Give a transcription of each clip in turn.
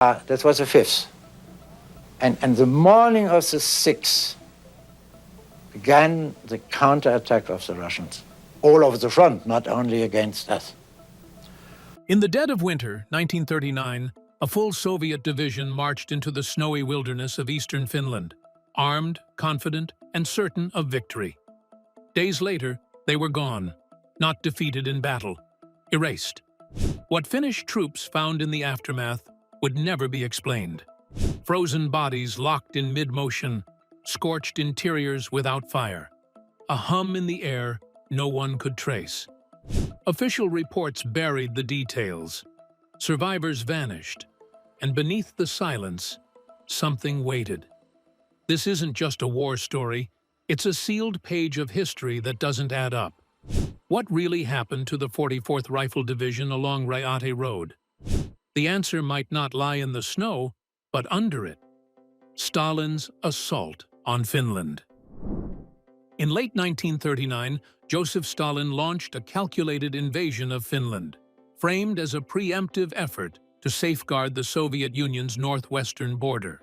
That was the 5th. And the morning of the 6th began the counterattack of the Russians, all over the front, not only against us. In the dead of winter, 1939, a full Soviet division marched into the snowy wilderness of eastern Finland, armed, confident, and certain of victory. Days later, they were gone, not defeated in battle, erased. What Finnish troops found in the aftermath would never be explained. Frozen bodies locked in mid-motion, scorched interiors without fire, a hum in the air no one could trace. Official reports buried the details. Survivors vanished, and beneath the silence, something waited. This isn't just a war story, it's a sealed page of history that doesn't add up. What really happened to the 44th Rifle Division along Raate Road? The answer might not lie in the snow, but under it. Stalin's assault on Finland. In late 1939, Joseph Stalin launched a calculated invasion of Finland, framed as a preemptive effort to safeguard the Soviet Union's northwestern border.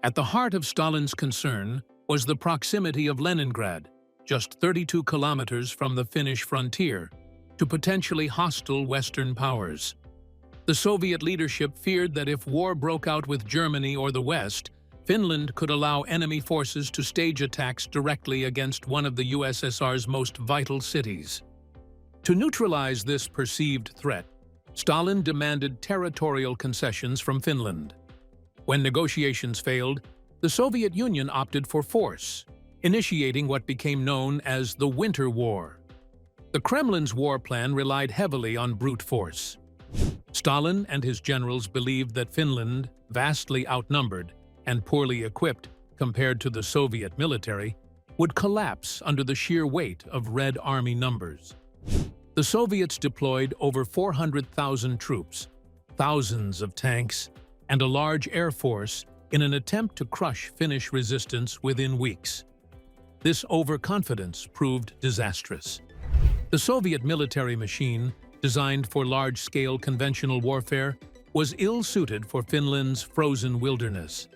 At the heart of Stalin's concern was the proximity of Leningrad, just 32 kilometers from the Finnish frontier, to potentially hostile Western powers. The Soviet leadership feared that if war broke out with Germany or the West, Finland could allow enemy forces to stage attacks directly against one of the USSR's most vital cities. To neutralize this perceived threat, Stalin demanded territorial concessions from Finland. When negotiations failed, the Soviet Union opted for force, initiating what became known as the Winter War. The Kremlin's war plan relied heavily on brute force. Stalin and his generals believed that Finland, vastly outnumbered and poorly equipped compared to the Soviet military, would collapse under the sheer weight of Red Army numbers. The Soviets deployed over 400,000 troops, thousands of tanks, and a large air force in an attempt to crush Finnish resistance within weeks. This overconfidence proved disastrous. The Soviet military machine, designed for large-scale conventional warfare, was ill-suited for Finland's frozen wilderness.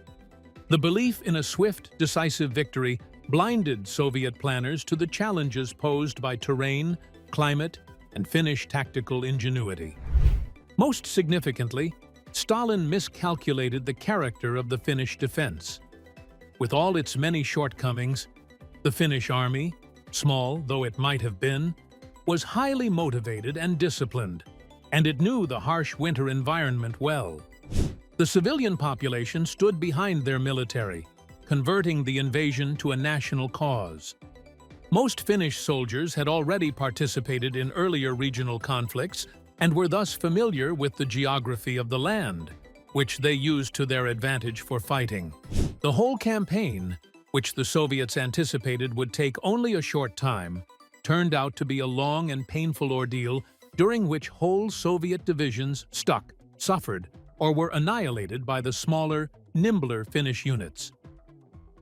The belief in a swift, decisive victory blinded Soviet planners to the challenges posed by terrain, climate, and Finnish tactical ingenuity. Most significantly, Stalin miscalculated the character of the Finnish defense. With all its many shortcomings, the Finnish army, small though it might have been, was highly motivated and disciplined, and it knew the harsh winter environment well. The civilian population stood behind their military, converting the invasion to a national cause. Most Finnish soldiers had already participated in earlier regional conflicts and were thus familiar with the geography of the land, which they used to their advantage for fighting. The whole campaign, which the Soviets anticipated would take only a short time, turned out to be a long and painful ordeal during which whole Soviet divisions stuck, suffered, or were annihilated by the smaller, nimbler Finnish units.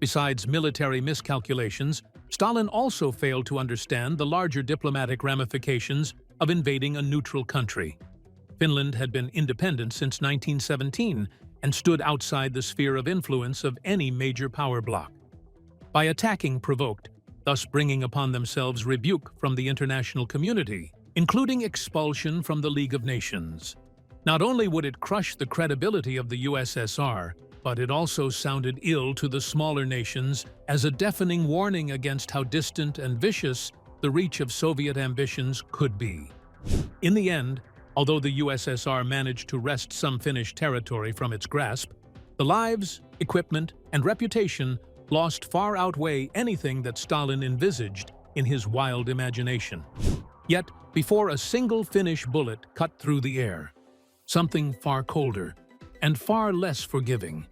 Besides military miscalculations, Stalin also failed to understand the larger diplomatic ramifications of invading a neutral country. Finland had been independent since 1917 and stood outside the sphere of influence of any major power bloc. By attacking provoked, thus bringing upon themselves rebuke from the international community, including expulsion from the League of Nations. Not only would it crush the credibility of the USSR, but it also sounded ill to the smaller nations as a deafening warning against how distant and vicious the reach of Soviet ambitions could be. In the end, although the USSR managed to wrest some Finnish territory from its grasp, the lives, equipment, and reputation lost far outweigh anything that Stalin envisaged in his wild imagination. Yet, before a single Finnish bullet cut through the air, something far colder and far less forgiving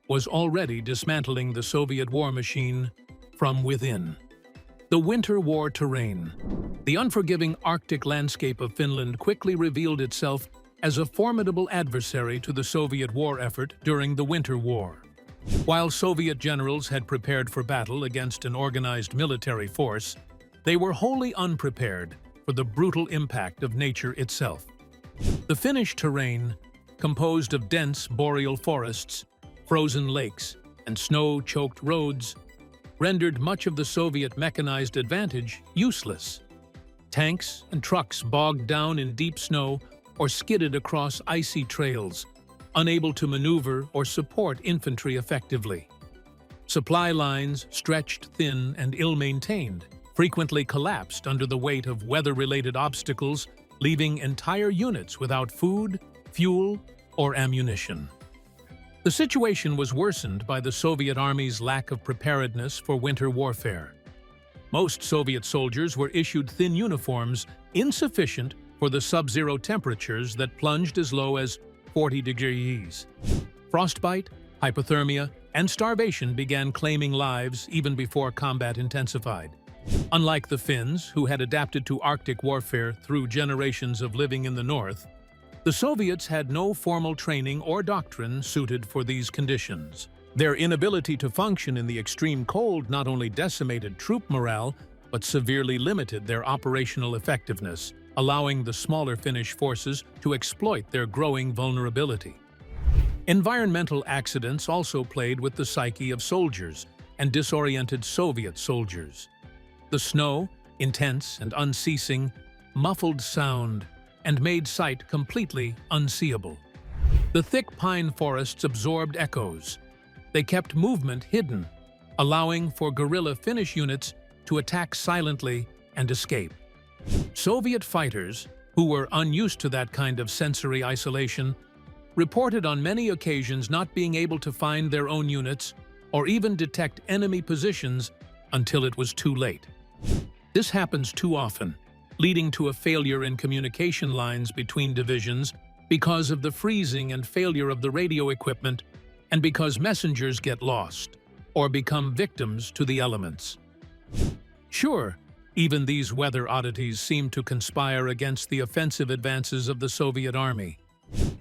was already dismantling the Soviet war machine from within. The Winter War terrain. The unforgiving Arctic landscape of Finland quickly revealed itself as a formidable adversary to the Soviet war effort during the Winter War. While Soviet generals had prepared for battle against an organized military force, they were wholly unprepared for the brutal impact of nature itself. The Finnish terrain, composed of dense boreal forests, frozen lakes, and snow-choked roads, rendered much of the Soviet mechanized advantage useless. Tanks and trucks bogged down in deep snow or skidded across icy trails, unable to maneuver or support infantry effectively. Supply lines, stretched thin and ill-maintained, frequently collapsed under the weight of weather-related obstacles, leaving entire units without food, fuel, or ammunition. The situation was worsened by the Soviet Army's lack of preparedness for winter warfare. Most Soviet soldiers were issued thin uniforms insufficient for the sub-zero temperatures that plunged as low as 40 degrees. Frostbite, hypothermia, and starvation began claiming lives even before combat intensified. Unlike the Finns, who had adapted to Arctic warfare through generations of living in the north, the Soviets had no formal training or doctrine suited for these conditions. Their inability to function in the extreme cold not only decimated troop morale, but severely limited their operational effectiveness, allowing the smaller Finnish forces to exploit their growing vulnerability. Environmental accidents also played with the psyche of soldiers and disoriented Soviet soldiers. The snow, intense and unceasing, muffled sound, and made sight completely unseeable. The thick pine forests absorbed echoes. They kept movement hidden, allowing for guerrilla Finnish units to attack silently and escape. Soviet fighters, who were unused to that kind of sensory isolation, reported on many occasions not being able to find their own units or even detect enemy positions until it was too late. This happens too often, leading to a failure in communication lines between divisions because of the freezing and failure of the radio equipment and because messengers get lost or become victims to the elements. Sure, even these weather oddities seemed to conspire against the offensive advances of the Soviet army.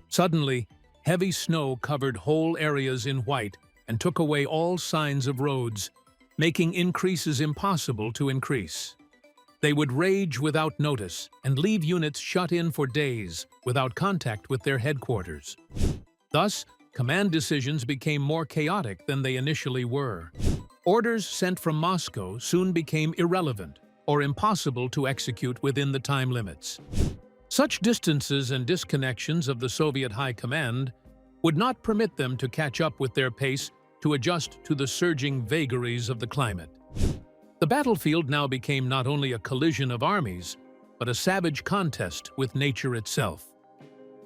Suddenly, heavy snow covered whole areas in white and took away all signs of roads, making increases impossible to increase. They would rage without notice and leave units shut in for days without contact with their headquarters. Thus, command decisions became more chaotic than they initially were. Orders sent from Moscow soon became irrelevant or impossible to execute within the time limits. Such distances and disconnections of the Soviet High Command would not permit them to catch up with their pace to adjust to the surging vagaries of the climate. The battlefield now became not only a collision of armies, but a savage contest with nature itself.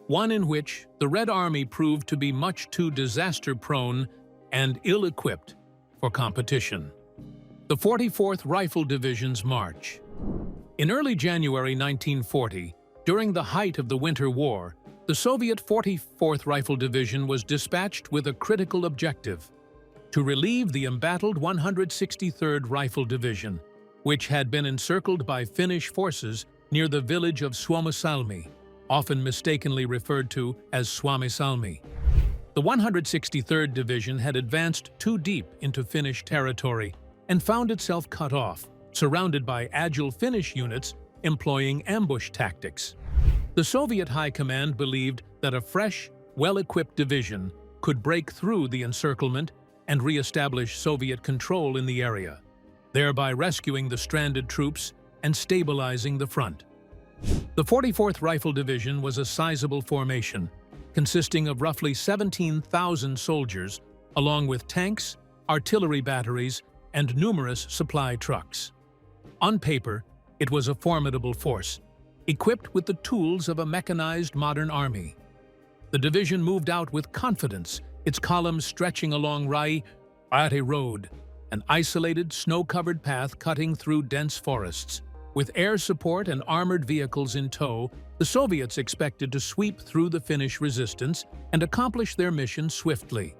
One in which the Red Army proved to be much too disaster-prone and ill-equipped for competition. The 44th Rifle Division's march. In early January 1940, during the height of the Winter War, the Soviet 44th Rifle Division was dispatched with a critical objective: to relieve the embattled 163rd Rifle Division, which had been encircled by Finnish forces near the village of Suomisalmi, often mistakenly referred to as Suomisalmi. The 163rd Division had advanced too deep into Finnish territory and found itself cut off, surrounded by agile Finnish units employing ambush tactics. The Soviet High Command believed that a fresh, well-equipped division could break through the encirclement and re-establish Soviet control in the area, thereby rescuing the stranded troops and stabilizing the front. The 44th Rifle Division was a sizable formation, consisting of roughly 17,000 soldiers, along with tanks, artillery batteries, and numerous supply trucks. On paper, it was a formidable force, equipped with the tools of a mechanized modern army. The division moved out with confidence, its columns stretching along Raate Road, an isolated, snow-covered path cutting through dense forests. With air support and armored vehicles in tow, the Soviets expected to sweep through the Finnish resistance and accomplish their mission swiftly.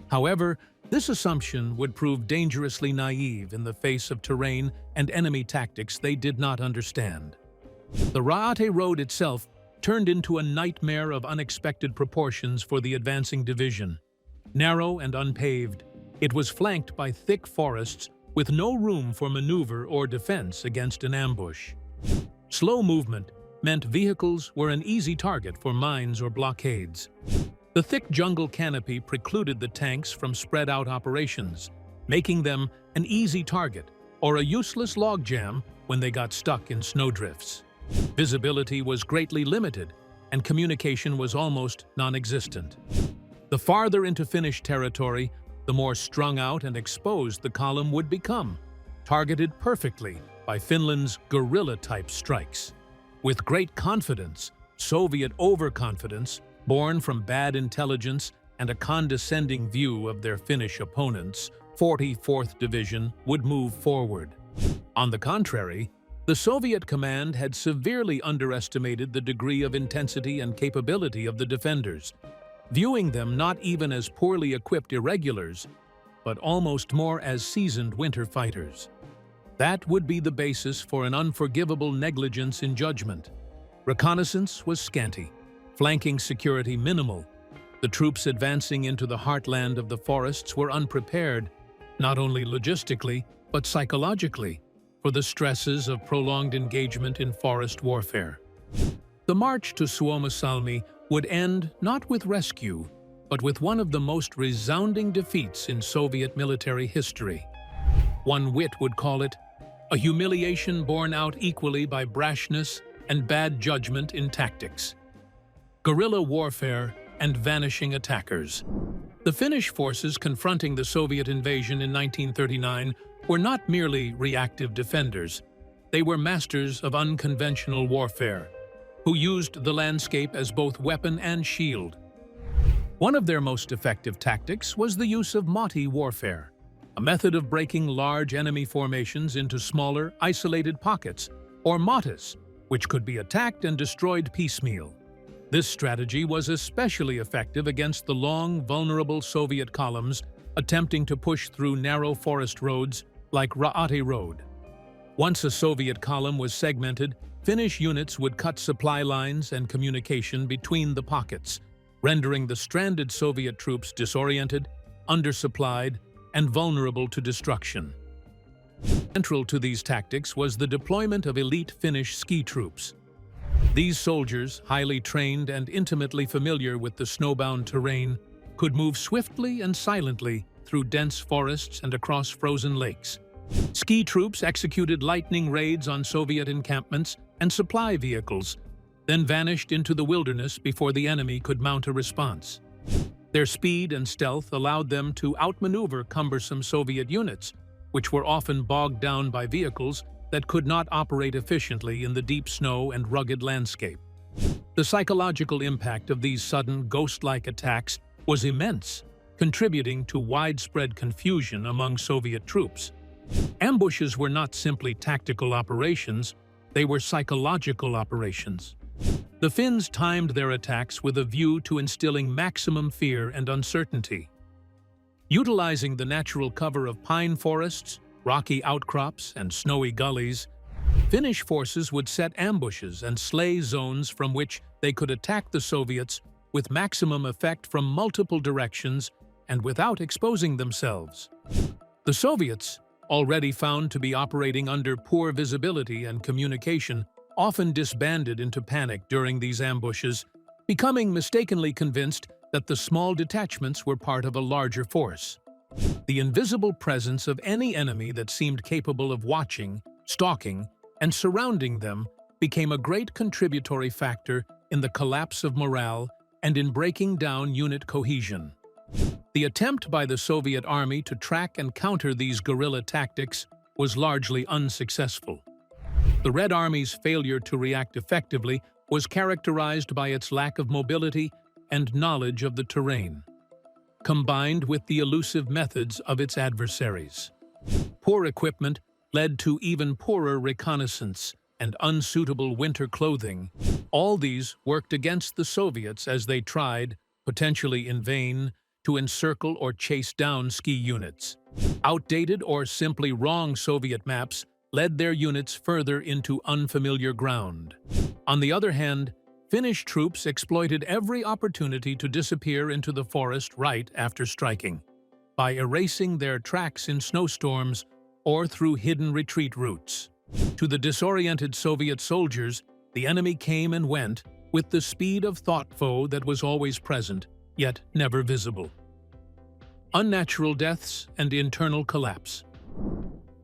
However, this assumption would prove dangerously naive in the face of terrain and enemy tactics they did not understand. The Raate Road itself turned into a nightmare of unexpected proportions for the advancing division. Narrow and unpaved, it was flanked by thick forests with no room for maneuver or defense against an ambush. Slow movement meant vehicles were an easy target for mines or blockades. The thick jungle canopy precluded the tanks from spread-out operations, making them an easy target or a useless logjam when they got stuck in snowdrifts. Visibility was greatly limited, and communication was almost non-existent. The farther into Finnish territory, the more strung out and exposed the column would become, targeted perfectly by Finland's guerrilla-type strikes. With great confidence, Soviet overconfidence, born from bad intelligence and a condescending view of their Finnish opponents, 44th Division would move forward. On the contrary, the Soviet command had severely underestimated the degree of intensity and capability of the defenders, viewing them not even as poorly equipped irregulars, but almost more as seasoned winter fighters. That would be the basis for an unforgivable negligence in judgment. Reconnaissance was scanty, flanking security minimal. The troops advancing into the heartland of the forests were unprepared, not only logistically, but psychologically, for the stresses of prolonged engagement in forest warfare. The march to Suomussalmi would end not with rescue, but with one of the most resounding defeats in Soviet military history. One wit would call it a humiliation borne out equally by brashness and bad judgment in tactics. Guerrilla warfare and vanishing attackers. The Finnish forces confronting the Soviet invasion in 1939 were not merely reactive defenders. They were masters of unconventional warfare, who used the landscape as both weapon and shield. One of their most effective tactics was the use of motti warfare, a method of breaking large enemy formations into smaller, isolated pockets, or mottas, which could be attacked and destroyed piecemeal. This strategy was especially effective against the long, vulnerable Soviet columns attempting to push through narrow forest roads like Raate Road. Once a Soviet column was segmented, Finnish units would cut supply lines and communication between the pockets, rendering the stranded Soviet troops disoriented, undersupplied, and vulnerable to destruction. Central to these tactics was the deployment of elite Finnish ski troops. These soldiers, highly trained and intimately familiar with the snowbound terrain, could move swiftly and silently through dense forests and across frozen lakes. Ski troops executed lightning raids on Soviet encampments and supply vehicles, then vanished into the wilderness before the enemy could mount a response. Their speed and stealth allowed them to outmaneuver cumbersome Soviet units, which were often bogged down by vehicles that could not operate efficiently in the deep snow and rugged landscape. The psychological impact of these sudden, ghost-like attacks was immense, contributing to widespread confusion among Soviet troops. Ambushes were not simply tactical operations, they were psychological operations. The Finns timed their attacks with a view to instilling maximum fear and uncertainty. Utilizing the natural cover of pine forests, rocky outcrops, and snowy gullies, Finnish forces would set ambushes and slay zones from which they could attack the Soviets with maximum effect from multiple directions and without exposing themselves. The Soviets, already found to be operating under poor visibility and communication, often disbanded into panic during these ambushes, becoming mistakenly convinced that the small detachments were part of a larger force. The invisible presence of any enemy that seemed capable of watching, stalking, and surrounding them became a great contributory factor in the collapse of morale and in breaking down unit cohesion. The attempt by the Soviet army to track and counter these guerrilla tactics was largely unsuccessful. The Red Army's failure to react effectively was characterized by its lack of mobility and knowledge of the terrain, combined with the elusive methods of its adversaries. Poor equipment led to even poorer reconnaissance and unsuitable winter clothing. All these worked against the Soviets as they tried, potentially in vain, to encircle or chase down ski units. Outdated or simply wrong Soviet maps led their units further into unfamiliar ground. On the other hand, Finnish troops exploited every opportunity to disappear into the forest right after striking, by erasing their tracks in snowstorms or through hidden retreat routes. To the disoriented Soviet soldiers, the enemy came and went with the speed of thought foe that was always present, yet never visible. Unnatural deaths and internal collapse.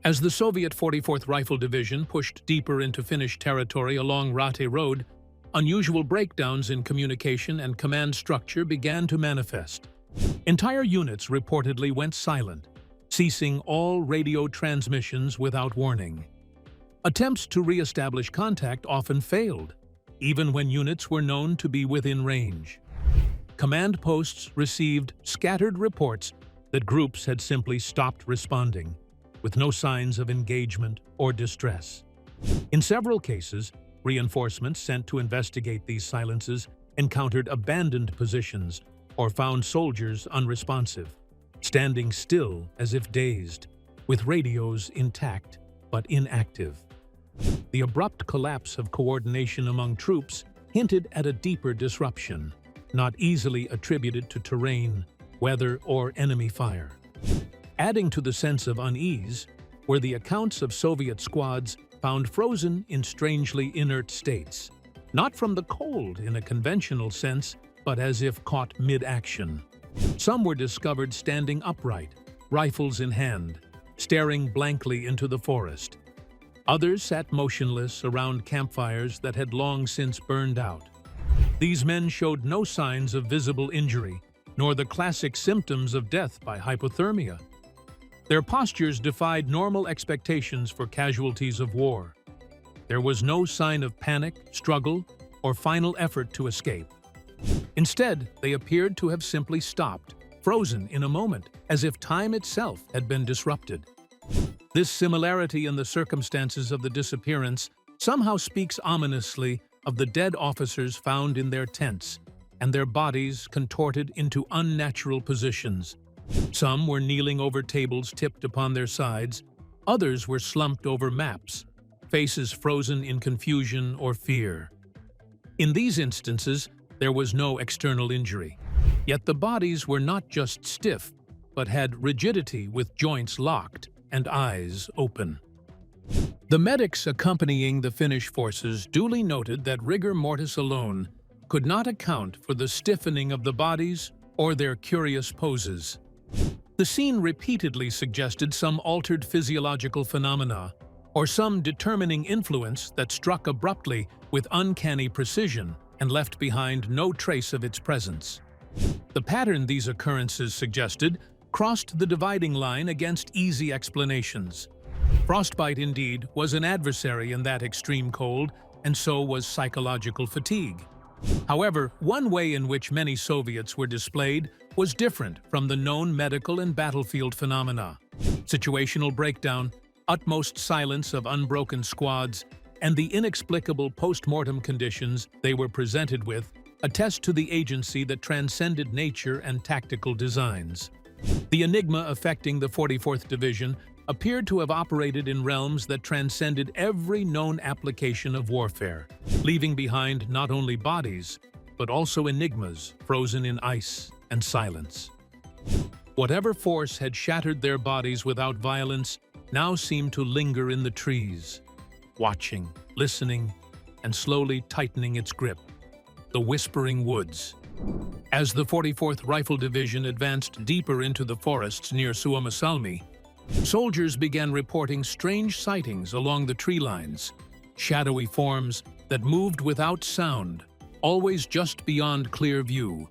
As the Soviet 44th Rifle Division pushed deeper into Finnish territory along Raate Road, unusual breakdowns in communication and command structure began to manifest. Entire units reportedly went silent, ceasing all radio transmissions without warning. Attempts to re-establish contact often failed, even when units were known to be within range. Command posts received scattered reports that groups had simply stopped responding, with no signs of engagement or distress. In several cases, reinforcements sent to investigate these silences encountered abandoned positions or found soldiers unresponsive, standing still as if dazed, with radios intact but inactive. The abrupt collapse of coordination among troops hinted at a deeper disruption, not easily attributed to terrain, weather, or enemy fire. Adding to the sense of unease were the accounts of Soviet squads found frozen in strangely inert states, not from the cold in a conventional sense, but as if caught mid-action. Some were discovered standing upright, rifles in hand, staring blankly into the forest. Others sat motionless around campfires that had long since burned out. These men showed no signs of visible injury, nor the classic symptoms of death by hypothermia. Their postures defied normal expectations for casualties of war. There was no sign of panic, struggle, or final effort to escape. Instead, they appeared to have simply stopped, frozen in a moment, as if time itself had been disrupted. This similarity in the circumstances of the disappearance somehow speaks ominously of the dead officers found in their tents and their bodies contorted into unnatural positions. Some were kneeling over tables tipped upon their sides, others were slumped over maps, faces frozen in confusion or fear. In these instances, there was no external injury, yet the bodies were not just stiff, but had rigidity with joints locked and eyes open. The medics accompanying the Finnish forces duly noted that rigor mortis alone could not account for the stiffening of the bodies or their curious poses. The scene repeatedly suggested some altered physiological phenomena or some determining influence that struck abruptly with uncanny precision and left behind no trace of its presence. The pattern these occurrences suggested crossed the dividing line against easy explanations. Frostbite, indeed, was an adversary in that extreme cold, and so was psychological fatigue. However, one way in which many Soviets were displayed was different from the known medical and battlefield phenomena. Situational breakdown, utmost silence of unbroken squads, and the inexplicable post-mortem conditions they were presented with attest to the agency that transcended nature and tactical designs. The enigma affecting the 44th Division appeared to have operated in realms that transcended every known application of warfare, leaving behind not only bodies, but also enigmas frozen in ice and silence. Whatever force had shattered their bodies without violence now seemed to linger in the trees, watching, listening, and slowly tightening its grip. The Whispering Woods. As the 44th Rifle Division advanced deeper into the forests near Suomussalmi, soldiers began reporting strange sightings along the tree lines, shadowy forms that moved without sound, always just beyond clear view.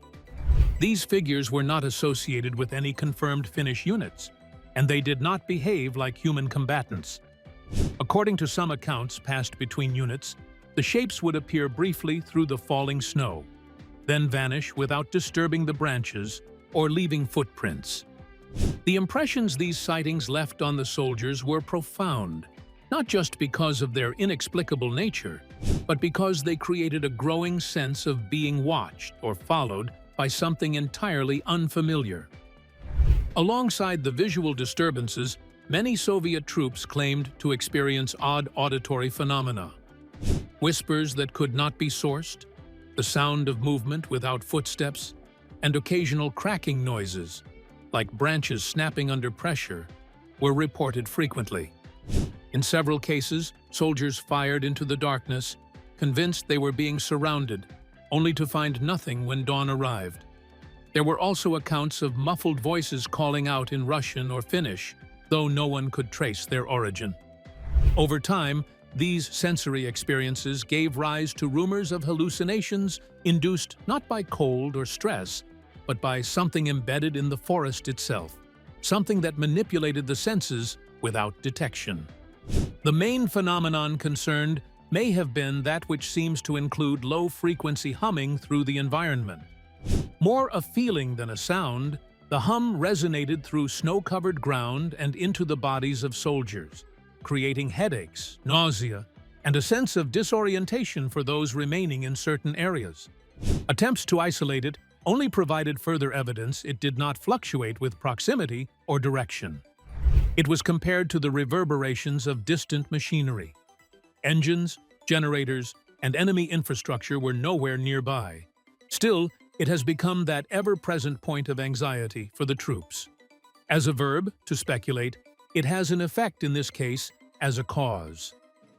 These figures were not associated with any confirmed Finnish units, and they did not behave like human combatants. According to some accounts passed between units, the shapes would appear briefly through the falling snow, then vanish without disturbing the branches or leaving footprints. The impressions these sightings left on the soldiers were profound, not just because of their inexplicable nature, but because they created a growing sense of being watched or followed by something entirely unfamiliar. Alongside the visual disturbances, many Soviet troops claimed to experience odd auditory phenomena. Whispers that could not be sourced, the sound of movement without footsteps, and occasional cracking noises, like branches snapping under pressure, were reported frequently. In several cases, soldiers fired into the darkness, convinced they were being surrounded, only to find nothing when dawn arrived. There were also accounts of muffled voices calling out in Russian or Finnish, though no one could trace their origin. Over time, these sensory experiences gave rise to rumors of hallucinations induced not by cold or stress, but by something embedded in the forest itself, something that manipulated the senses without detection. The main phenomenon concerned may have been that which seems to include low-frequency humming through the environment. More a feeling than a sound, the hum resonated through snow-covered ground and into the bodies of soldiers, creating headaches, nausea, and a sense of disorientation for those remaining in certain areas. Attempts to isolate it only provided further evidence it did not fluctuate with proximity or direction. It was compared to the reverberations of distant machinery. Engines, generators, and enemy infrastructure were nowhere nearby. Still, it has become that ever-present point of anxiety for the troops. As a verb, to speculate, it has an effect in this case as a cause.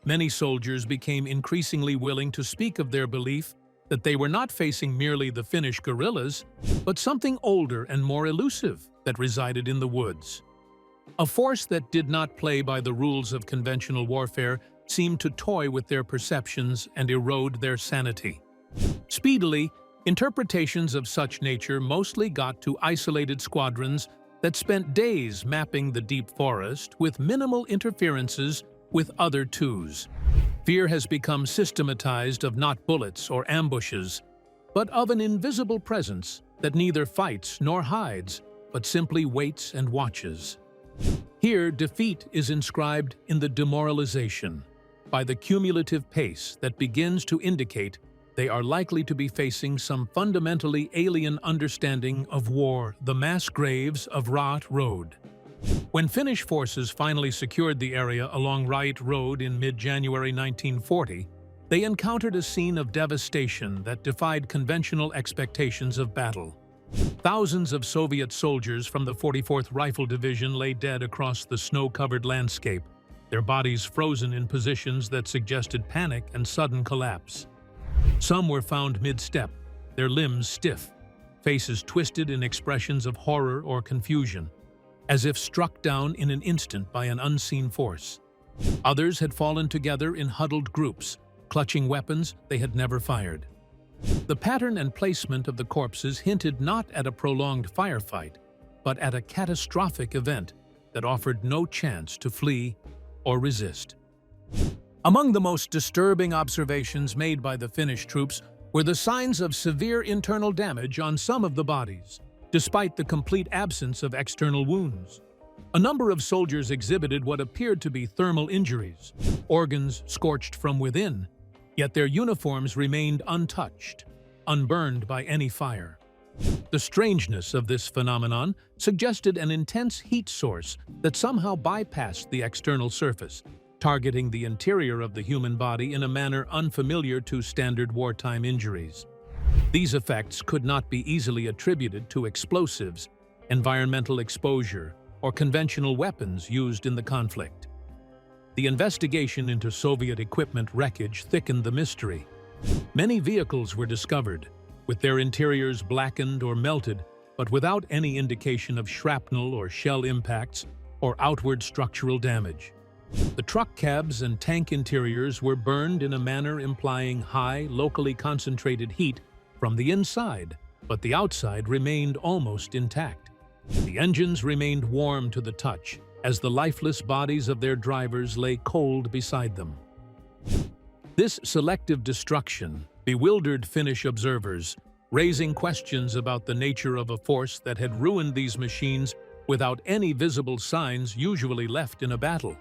Many soldiers became increasingly willing to speak of their belief that they were not facing merely the Finnish guerrillas, but something older and more elusive that resided in the woods. A force that did not play by the rules of conventional warfare seemed to toy with their perceptions and erode their sanity. Speedily, interpretations of such nature mostly got to isolated squadrons that spent days mapping the deep forest with minimal interferences with other twos. Fear has become systematized of not bullets or ambushes, but of an invisible presence that neither fights nor hides, but simply waits and watches. Here, defeat is inscribed in the demoralization, by the cumulative pace that begins to indicate they are likely to be facing some fundamentally alien understanding of war, the mass graves of Raate Road. When Finnish forces finally secured the area along Raate Road in mid-January 1940, they encountered a scene of devastation that defied conventional expectations of battle. Thousands of Soviet soldiers from the 44th Rifle Division lay dead across the snow-covered landscape, their bodies frozen in positions that suggested panic and sudden collapse. Some were found mid-step, their limbs stiff, faces twisted in expressions of horror or confusion, as if struck down in an instant by an unseen force. Others had fallen together in huddled groups, clutching weapons they had never fired. The pattern and placement of the corpses hinted not at a prolonged firefight, but at a catastrophic event that offered no chance to flee or resist. Among the most disturbing observations made by the Finnish troops were the signs of severe internal damage on some of the bodies, despite the complete absence of external wounds. A number of soldiers exhibited what appeared to be thermal injuries, organs scorched from within, yet their uniforms remained untouched, unburned by any fire. The strangeness of this phenomenon suggested an intense heat source that somehow bypassed the external surface, targeting the interior of the human body in a manner unfamiliar to standard wartime injuries. These effects could not be easily attributed to explosives, environmental exposure, or conventional weapons used in the conflict. The investigation into Soviet equipment wreckage thickened the mystery. Many vehicles were discovered, with their interiors blackened or melted, but without any indication of shrapnel or shell impacts or outward structural damage. The truck cabs and tank interiors were burned in a manner implying high, locally concentrated heat from the inside, but the outside remained almost intact. The engines remained warm to the touch, as the lifeless bodies of their drivers lay cold beside them. This selective destruction bewildered Finnish observers, raising questions about the nature of a force that had ruined these machines without any visible signs usually left in a battle.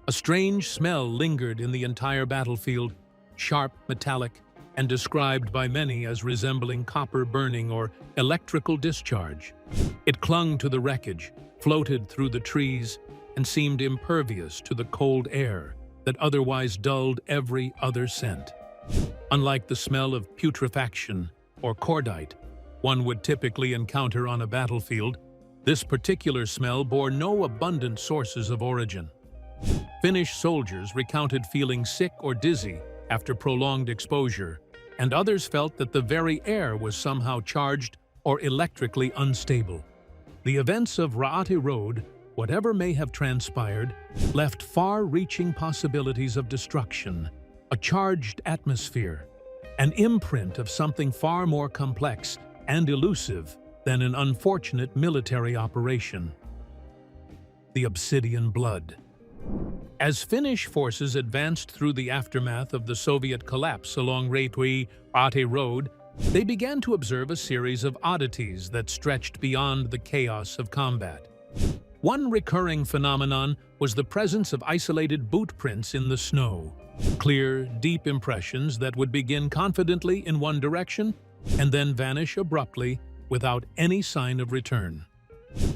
A strange smell lingered in the entire battlefield, sharp, metallic, and described by many as resembling copper burning or electrical discharge. It clung to the wreckage, floated through the trees, and seemed impervious to the cold air that otherwise dulled every other scent. Unlike the smell of putrefaction or cordite one would typically encounter on a battlefield, this particular smell bore no abundant sources of origin. Finnish soldiers recounted feeling sick or dizzy after prolonged exposure, and others felt that the very air was somehow charged or electrically unstable. The events of Raate Road, whatever may have transpired, left far-reaching possibilities of destruction, a charged atmosphere, an imprint of something far more complex and elusive than an unfortunate military operation. The Obsidian Blood. As Finnish forces advanced through the aftermath of the Soviet collapse along Raate Road, they began to observe a series of oddities that stretched beyond the chaos of combat. One recurring phenomenon was the presence of isolated boot prints in the snow, clear, deep impressions that would begin confidently in one direction and then vanish abruptly without any sign of return.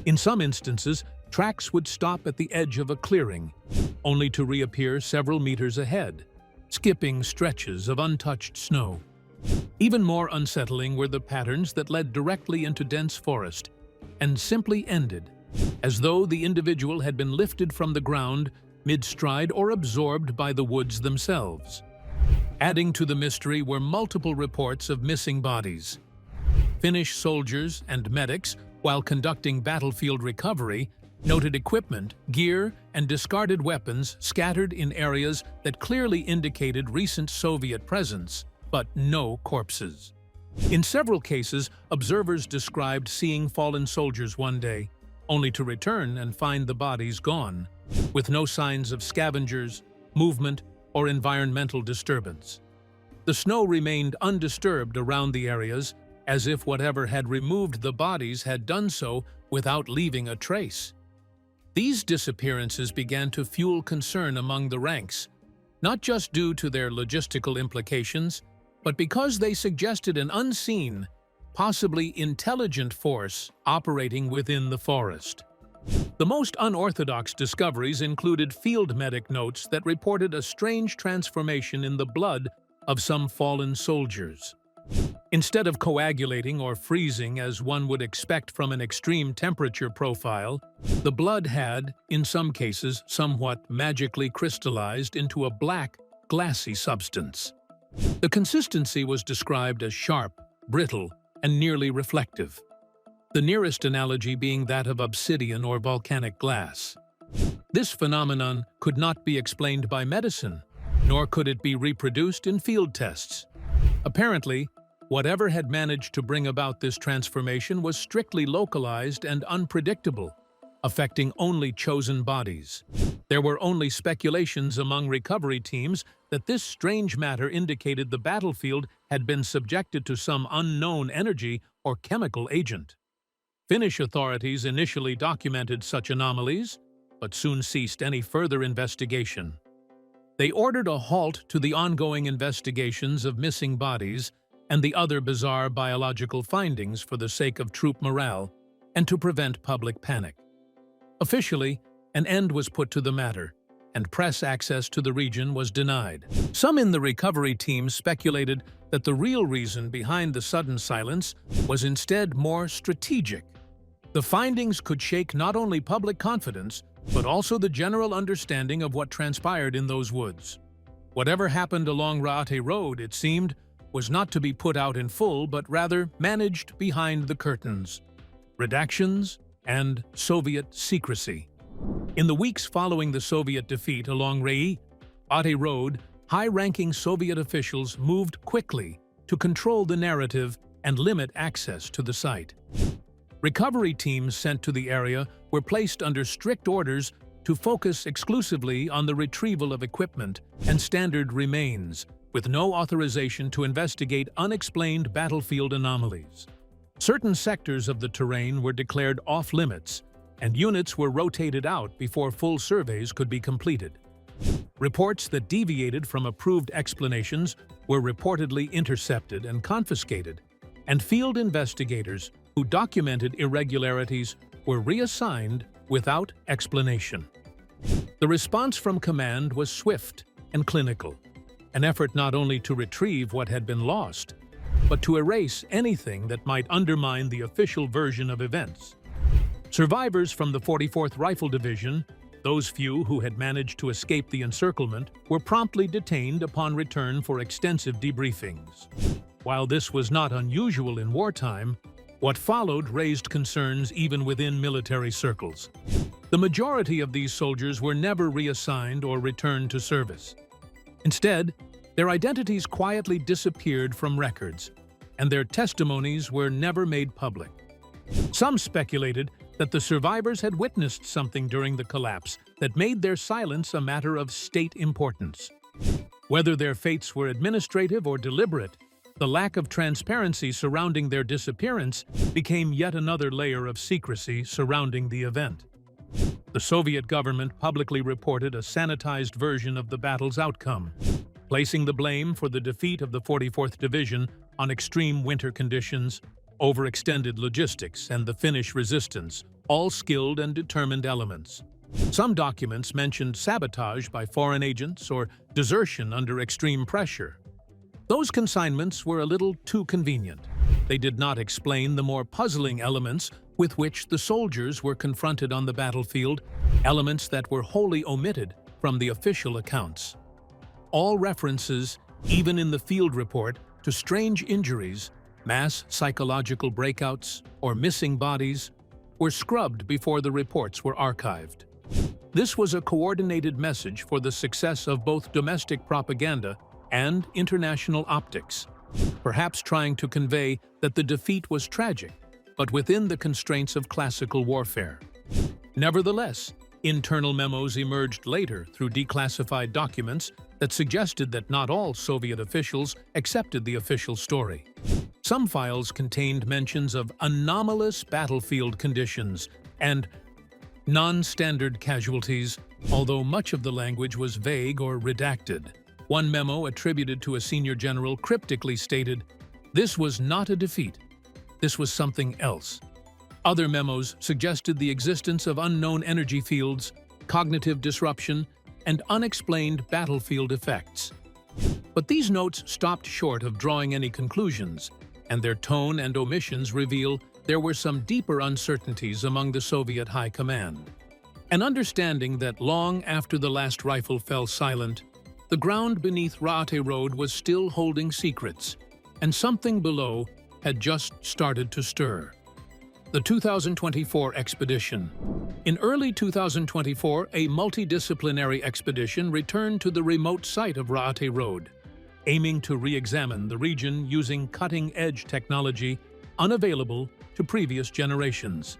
In some instances, tracks would stop at the edge of a clearing, only to reappear several meters ahead, skipping stretches of untouched snow. Even more unsettling were the patterns that led directly into dense forest and simply ended, as though the individual had been lifted from the ground mid-stride or absorbed by the woods themselves. Adding to the mystery were multiple reports of missing bodies. Finnish soldiers and medics, while conducting battlefield recovery, noted equipment, gear, and discarded weapons scattered in areas that clearly indicated recent Soviet presence, but no corpses. In several cases, observers described seeing fallen soldiers one day, only to return and find the bodies gone, with no signs of scavengers, movement, or environmental disturbance. The snow remained undisturbed around the areas, as if whatever had removed the bodies had done so without leaving a trace. These disappearances began to fuel concern among the ranks, not just due to their logistical implications, but because they suggested an unseen, possibly intelligent force operating within the forest. The most unorthodox discoveries included field medic notes that reported a strange transformation in the blood of some fallen soldiers. Instead of coagulating or freezing as one would expect from an extreme temperature profile, the blood had, in some cases, somewhat magically crystallized into a black, glassy substance. The consistency was described as sharp, brittle, and nearly reflective, the nearest analogy being that of obsidian or volcanic glass. This phenomenon could not be explained by medicine, nor could it be reproduced in field tests. Apparently, whatever had managed to bring about this transformation was strictly localized and unpredictable, affecting only chosen bodies. There were only speculations among recovery teams that this strange matter indicated the battlefield had been subjected to some unknown energy or chemical agent. Finnish authorities initially documented such anomalies, but soon ceased any further investigation. They ordered a halt to the ongoing investigations of missing bodies and the other bizarre biological findings for the sake of troop morale and to prevent public panic. Officially, an end was put to the matter, and press access to the region was denied. Some in the recovery team speculated that the real reason behind the sudden silence was instead more strategic. The findings could shake not only public confidence, but also the general understanding of what transpired in those woods. Whatever happened along Raate Road, it seemed, was not to be put out in full, but rather managed behind the curtains, redactions, and Soviet secrecy. In the weeks following the Soviet defeat along Raate Road, high-ranking Soviet officials moved quickly to control the narrative and limit access to the site. Recovery teams sent to the area were placed under strict orders to focus exclusively on the retrieval of equipment and standard remains, with no authorization to investigate unexplained battlefield anomalies. Certain sectors of the terrain were declared off-limits, and units were rotated out before full surveys could be completed. Reports that deviated from approved explanations were reportedly intercepted and confiscated, and field investigators who documented irregularities were reassigned without explanation. The response from command was swift and clinical, an effort not only to retrieve what had been lost, but to erase anything that might undermine the official version of events. Survivors from the 44th Rifle Division, those few who had managed to escape the encirclement, were promptly detained upon return for extensive debriefings. While this was not unusual in wartime, What followed raised concerns even within military circles. The majority of these soldiers were never reassigned or returned to service. Instead, their identities quietly disappeared from records, and their testimonies were never made public. Some speculated that the survivors had witnessed something during the collapse that made their silence a matter of state importance. Whether their fates were administrative or deliberate, the lack of transparency surrounding their disappearance became yet another layer of secrecy surrounding the event. The Soviet government publicly reported a sanitized version of the battle's outcome, placing the blame for the defeat of the 44th Division on extreme winter conditions, overextended logistics, and the Finnish resistance, all skilled and determined elements. Some documents mentioned sabotage by foreign agents or desertion under extreme pressure. Those consignments were a little too convenient. They did not explain the more puzzling elements with which the soldiers were confronted on the battlefield, elements that were wholly omitted from the official accounts. All references, even in the field report, to strange injuries, mass psychological breakouts, or missing bodies, were scrubbed before the reports were archived. This was a coordinated message for the success of both domestic propaganda and international optics, perhaps trying to convey that the defeat was tragic, but within the constraints of classical warfare. Nevertheless, internal memos emerged later through declassified documents that suggested that not all Soviet officials accepted the official story. Some files contained mentions of anomalous battlefield conditions and non-standard casualties, although much of the language was vague or redacted. One memo attributed to a senior general cryptically stated, "This was not a defeat. This was something else." Other memos suggested the existence of unknown energy fields, cognitive disruption, and unexplained battlefield effects. But these notes stopped short of drawing any conclusions, and their tone and omissions reveal there were some deeper uncertainties among the Soviet high command. An understanding that long after the last rifle fell silent, the ground beneath Raate Road was still holding secrets, and something below had just started to stir. The 2024 expedition. In early 2024, a multidisciplinary expedition returned to the remote site of Raate Road, aiming to re-examine the region using cutting-edge technology unavailable to previous generations.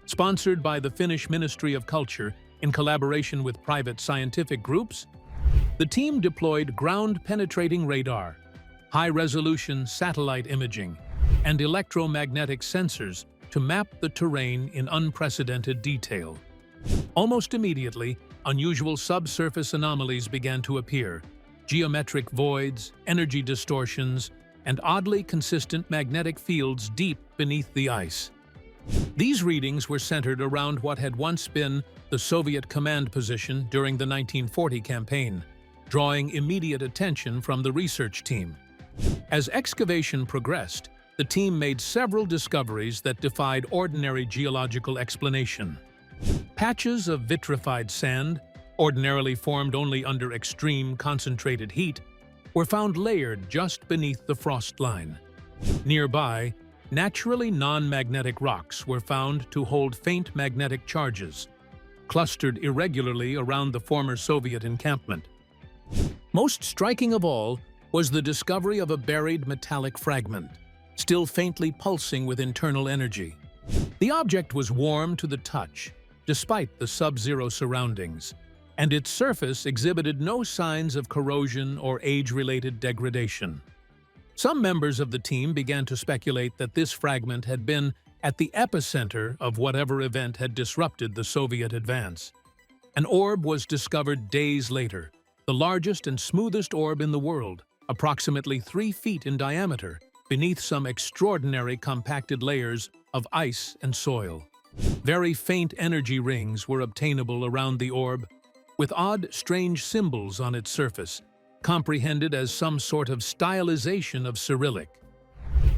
Sponsored by the Finnish Ministry of Culture in collaboration with private scientific groups, the team deployed ground-penetrating radar, high-resolution satellite imaging, and electromagnetic sensors to map the terrain in unprecedented detail. Almost immediately, unusual subsurface anomalies began to appear: geometric voids, energy distortions, and oddly consistent magnetic fields deep beneath the ice. These readings were centered around what had once been the Soviet command position during the 1940 campaign, drawing immediate attention from the research team. As excavation progressed, the team made several discoveries that defied ordinary geological explanation. Patches of vitrified sand, ordinarily formed only under extreme concentrated heat, were found layered just beneath the frost line. Nearby, naturally non-magnetic rocks were found to hold faint magnetic charges, clustered irregularly around the former Soviet encampment. Most striking of all was the discovery of a buried metallic fragment, still faintly pulsing with internal energy. The object was warm to the touch, despite the sub-zero surroundings, and its surface exhibited no signs of corrosion or age-related degradation. Some members of the team began to speculate that this fragment had been at the epicenter of whatever event had disrupted the Soviet advance. An orb was discovered days later, the largest and smoothest orb in the world, approximately 3 feet in diameter, beneath some extraordinary compacted layers of ice and soil. Very faint energy rings were obtainable around the orb, with odd, strange symbols on its surface, comprehended as some sort of stylization of Cyrillic.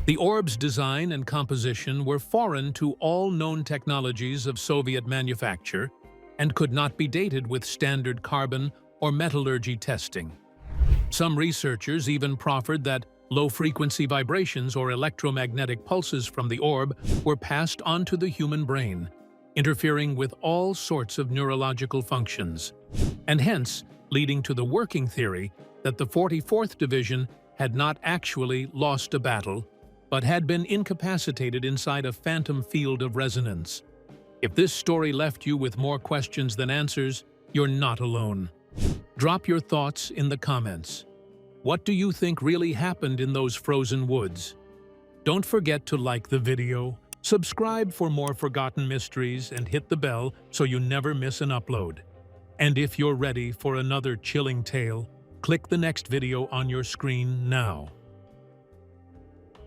The orb's design and composition were foreign to all known technologies of Soviet manufacture and could not be dated with standard carbon or metallurgy testing. Some researchers even proffered that Low-frequency vibrations or electromagnetic pulses from the orb were passed onto the human brain, interfering with all sorts of neurological functions, and hence leading to the working theory that the 44th Division had not actually lost a battle, but had been incapacitated inside a phantom field of resonance. If this story left you with more questions than answers, you're not alone. Drop your thoughts in the comments. What do you think really happened in those frozen woods? Don't forget to like the video, subscribe for more forgotten mysteries, and hit the bell so you never miss an upload. And if you're ready for another chilling tale, click the next video on your screen now.